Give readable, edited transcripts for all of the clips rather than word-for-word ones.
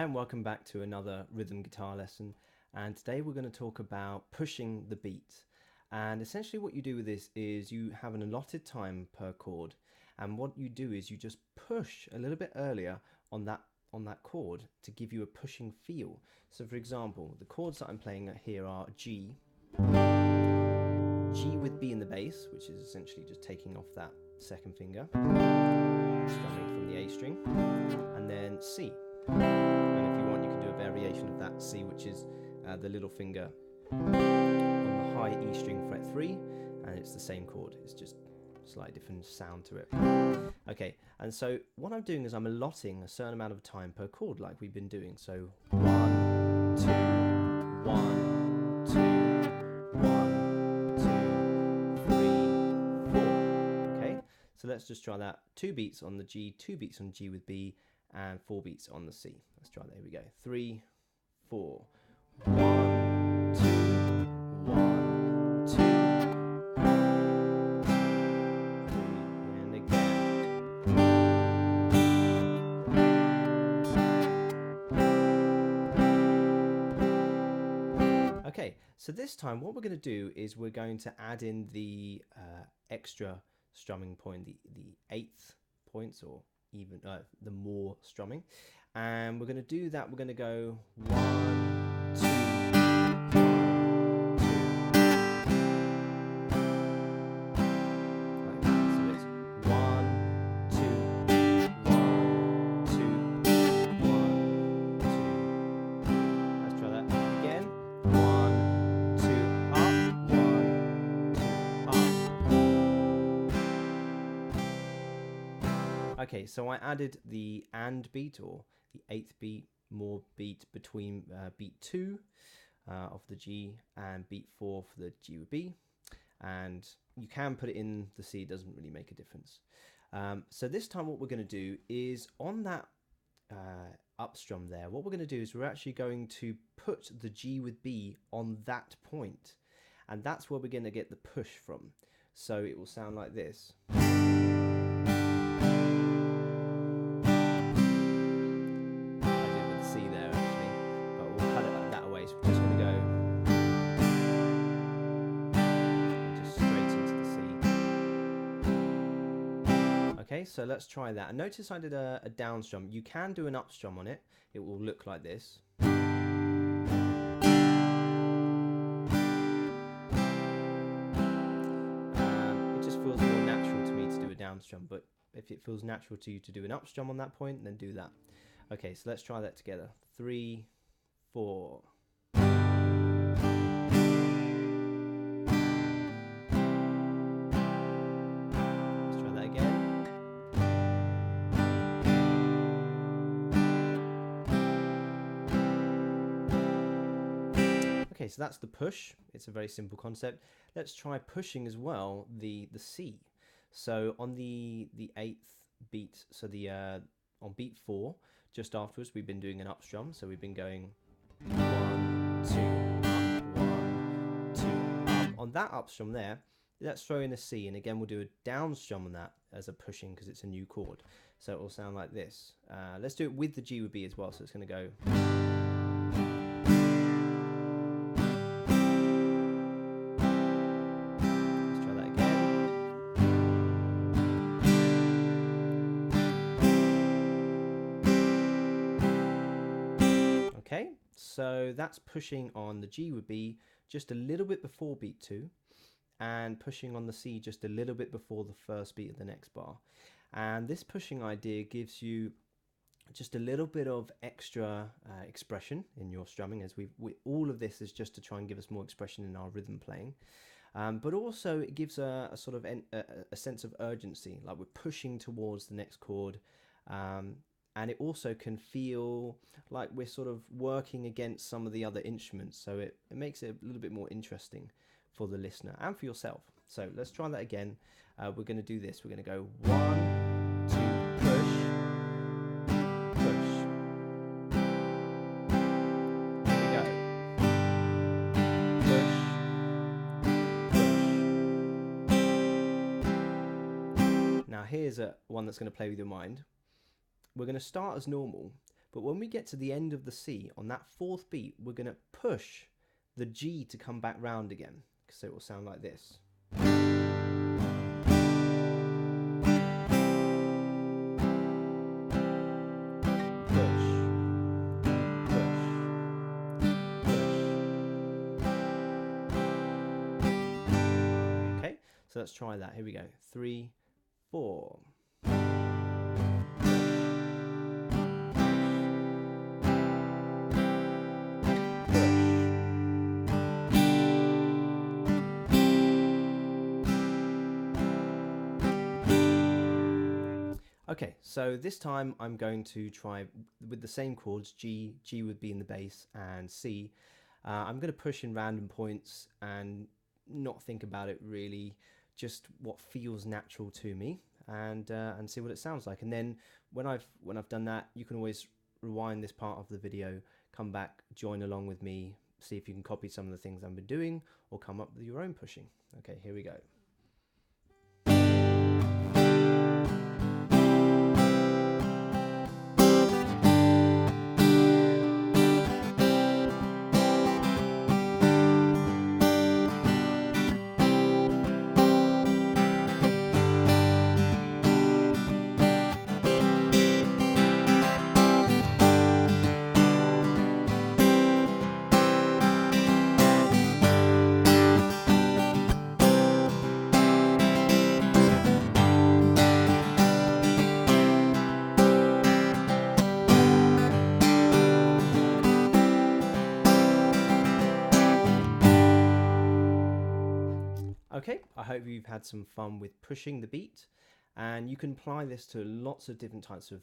and welcome back to another rhythm guitar lesson. And today we're going to talk about pushing the beat. And essentially what you do with this is you have an allotted time per chord, and what you do is you just push a little bit earlier on that chord to give you a pushing feel. So for example, the chords that I'm playing here are G with B in the bass, which is essentially just taking off that second finger, strumming from the A string, and then C. And if you want, you can do a variation of that C, which is the little finger on the high E string fret 3, and it's the same chord, it's just slightly different sound to it. Okay, and so what I'm doing is I'm allotting a certain amount of time per chord like we've been doing. So 1, 2, 1, 2, 1, 2, 3, 4. Okay, so let's just try that. 2 beats on the G, 2 beats on G with B, and 4 beats on the C. Let's try that. Here we go. 3, 4. 1, 2, 1, 2, 3, and again. Okay, so this time what we're going to do is we're going to add in the extra strumming point, the 8th points, or even the more strumming, and we're going to do that. We're going to go 1, 2, 1, 2. Like that. So it's 1, 2, 1, 2, 1, 2. Let's try that again. 1, 2, up, 1, 2, up. Okay, so I added the and beat, or the 8th beat, more beat between beat 2 of the G and beat 4 for the G with B, and you can put it in the C, it doesn't really make a difference. So this time what we're going to do is on that up strum there, what we're going to do is we're actually going to put the G with B on that point, and that's where we're going to get the push from. So it will sound like this. Okay, so let's try that. And notice I did a down strum. You can do an up strum on it. It will look like this. It just feels more natural to me to do a down strum, but if it feels natural to you to do an up strum on that point, then do that. Okay, so let's try that together. 3, 4. Okay, so that's the push. It's a very simple concept. Let's try pushing as well the C. So on the 8th beat, so the on beat 4, just afterwards we've been doing an up strum. So we've been going 1, 2, up, 1, 2, up. On that up strum there, let's throw in a C, and again we'll do a down strum on that as a pushing because it's a new chord. So it will sound like this. Let's do it with the G with B as well. So it's going to go. Okay, so that's pushing on the G with B just a little bit before beat 2, and pushing on the C just a little bit before the first beat of the next bar. And this pushing idea gives you just a little bit of extra expression in your strumming, as all of this is just to try and give us more expression in our rhythm playing. But also it gives a sort of a sense of urgency, like we're pushing towards the next chord. And it also can feel like we're sort of working against some of the other instruments. So it makes it a little bit more interesting for the listener and for yourself. So let's try that again. We're going to do this. We're going to go 1, 2, push, push. Here we go. Push, push. Now here's one that's going to play with your mind. We're going to start as normal, But when we get to the end of the C, on that fourth beat, we're going to push the G to come back round again. So it will sound like this. So let's try that. Here we go. 3, 4. Okay, so this time I'm going to try with the same chords. G would be in the bass, and C. I'm going to push in random points and not think about it really, just what feels natural to me, and see what it sounds like. And then when I've done that, you can always rewind this part of the video, come back, join along with me, see if you can copy some of the things I've been doing or come up with your own pushing. Okay, here we go. Okay, I hope you've had some fun with pushing the beat, and you can apply this to lots of different types of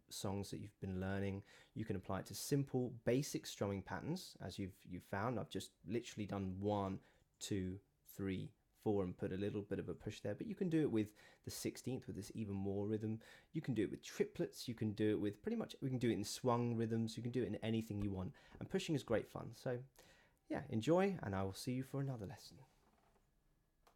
songs that you've been learning. You can apply it to simple, basic strumming patterns, as you've found. I've just literally done 1, 2, 3, 4 and put a little bit of a push there, but you can do it with the 16th with this even more rhythm. You can do it with triplets. You can do it with pretty much, we can do it in swung rhythms. You can do it in anything you want, and pushing is great fun. So yeah, enjoy, and I will see you for another lesson.